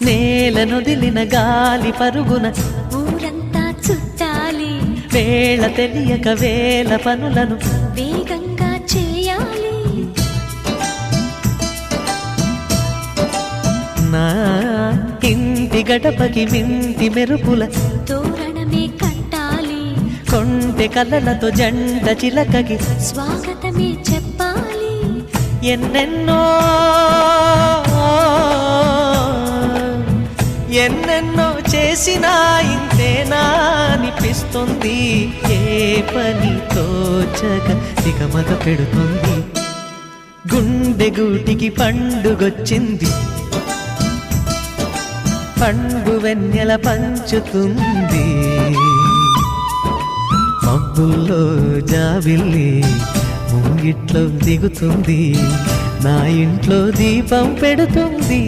నేలనొదిలిన గాలి పరుగున ఊరంతా చుట్టాలి, వేళ తెలియక వేల పనులను వేగంగా చేయాలి. నా ఇంటి గడపకి వింటి మెరుపుల తోరణమే కట్టాలి, కొంటె కలలతో జంట చిలకకి స్వాగతమే చెప్పాలి. ఎన్నెన్నో ఎన్నెన్నో చేసినా ఇంతేనా అనిపిస్తుంది. ఏ పని తోచక దిగమగ పెడుతుంది. గుండె గూటికి పండుగొచ్చింది, పండు వెన్నెల పంచుతుంది. మబ్బుల్లో జాబిల్లి ముంగిట్లో దిగుతుంది, నా ఇంట్లో దీపం పెడుతుంది.